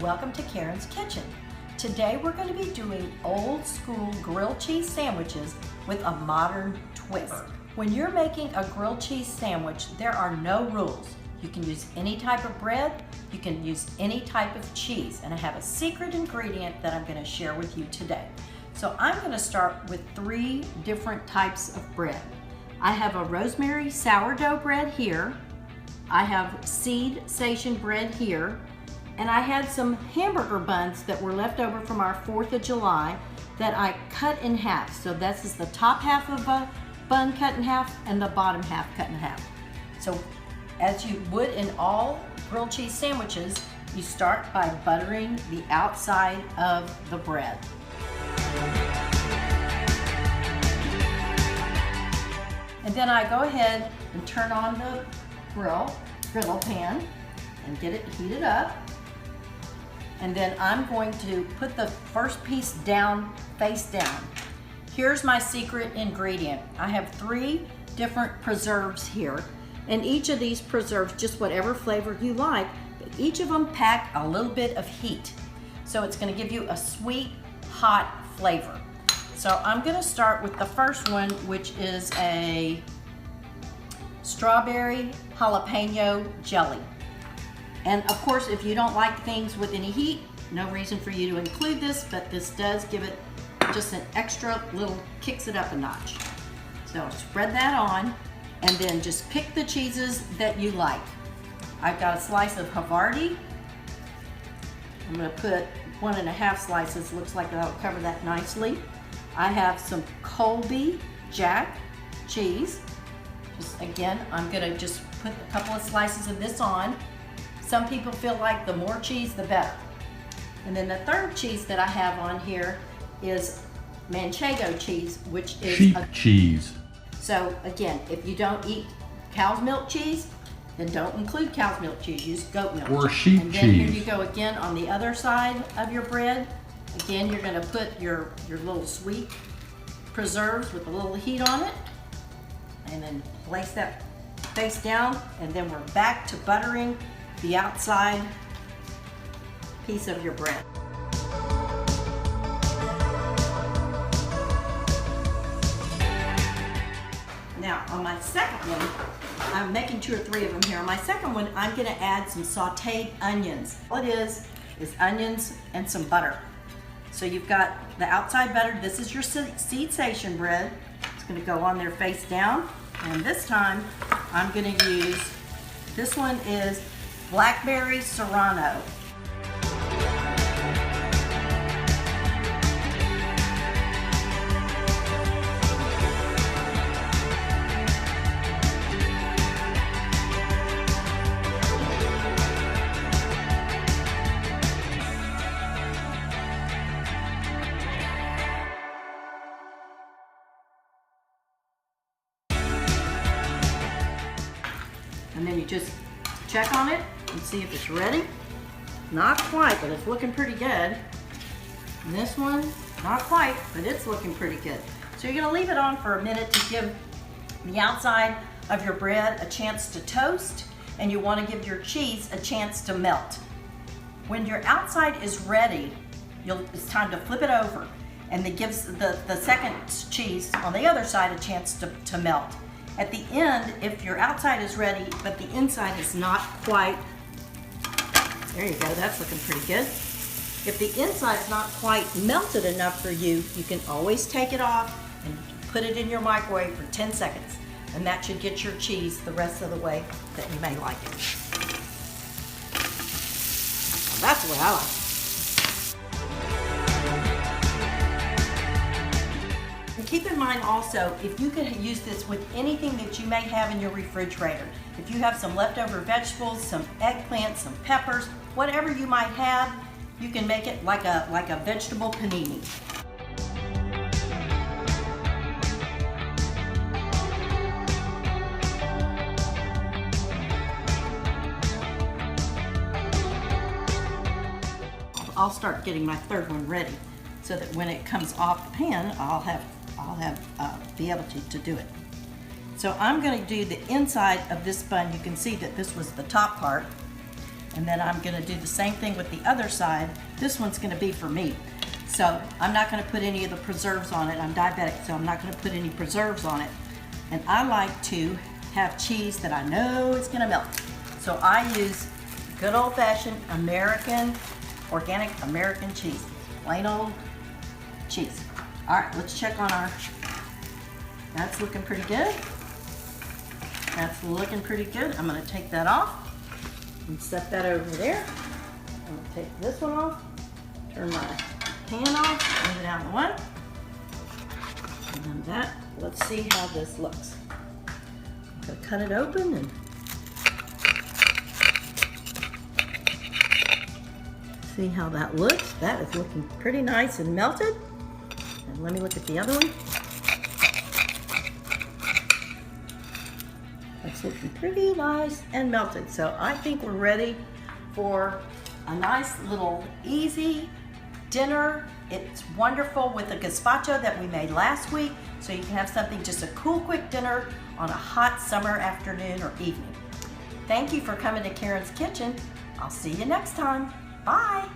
and welcome to Karen's Kitchen. Today we're going to be doing old school grilled cheese sandwiches with a modern twist. When you're making a grilled cheese sandwich, there are no rules. You can use any type of bread, you can use any type of cheese, and I have a secret ingredient that I'm going to share with you today. So I'm going to start with 3 different types of bread. I have a rosemary sourdough bread here, I have seed sation bread here, and I had some hamburger buns that were left over from our 4th of July that I cut in half. So this is the top half of a bun cut in half and the bottom half cut in half. So as you would in all grilled cheese sandwiches, you start by buttering the outside of the bread. And then I go ahead and turn on the griddle pan and get it heated up. And then I'm going to put the first piece down, face down. Here's my secret ingredient. I have 3 different preserves here, and each of these preserves, just whatever flavor you like, but each of them pack a little bit of heat. So it's gonna give you a sweet, hot flavor. So I'm gonna start with the first one, which is a strawberry jalapeno jelly. And of course, if you don't like things with any heat, no reason for you to include this, but this does give it just an extra little, kicks it up a notch. So spread that on, and then just pick the cheeses that you like. I've got a slice of Harberg. I'm gonna put 1½ slices, looks like that'll cover that nicely. I have some Colby Jack cheese. Just again, I'm gonna just put a couple of slices of this on. Some people feel like the more cheese, the better. And then the third cheese that I have on here is Manchego cheese, which is sheep cheese. So again, if you don't eat cow's milk cheese, then don't include cow's milk cheese, use goat milk. Or sheep and then cheese. Here you go again on the other side of your bread. Again, you're gonna put your little sweet preserves with a little heat on it, and then place that face down, and then we're back to buttering the outside piece of your bread. Now on my second one, I'm making 2 or 3 of them here. On my second one, I'm gonna add some sauteed onions. All it is onions and some butter. So you've got the outside butter. This is your seed station bread. It's gonna go on there face down. And this time, I'm gonna use, this one is Blackberry Serrano. And then you just check on it and see if it's ready. Not quite, but it's looking pretty good. And this one, not quite, but it's looking pretty good. So you're gonna leave it on for a minute to give the outside of your bread a chance to toast, and you wanna give your cheese a chance to melt. When your outside is ready, it's time to flip it over, and it gives the second cheese on the other side a chance to melt. At the end, if your outside is ready, but the inside is not quite, there you go, that's looking pretty good. If the inside's not quite melted enough for you, you can always take it off and put it in your microwave for 10 seconds. And that should get your cheese the rest of the way that you may like it. Well, that's the way I like it. And keep in mind also, if you can use this with anything that you may have in your refrigerator. If you have some leftover vegetables, some eggplants, some peppers, whatever you might have, you can make it like a vegetable panini. I'll start getting my third one ready so that when it comes off the pan, I'll be able to do it. So I'm going to do the inside of this bun. You can see that this was the top part. And then I'm gonna do the same thing with the other side. This one's gonna be for me. So I'm not gonna put any of the preserves on it. I'm diabetic, so I'm not gonna put any preserves on it. And I like to have cheese that I know is gonna melt. So I use good old-fashioned American, organic American cheese. Plain old cheese. All right, let's check on our, that's looking pretty good. That's looking pretty good. I'm gonna take that off and set that over there. I'm gonna take this one off, turn my pan off, move it out of the way. And then that, let's see how this looks. I'm gonna cut it open and see how that looks. That is looking pretty nice and melted. And let me look at the other one. That's looking pretty nice and melted. So I think we're ready for a nice little easy dinner. It's wonderful with the gazpacho that we made last week. So you can have something, just a cool, quick dinner on a hot summer afternoon or evening. Thank you for coming to Karen's Kitchen. I'll see you next time. Bye.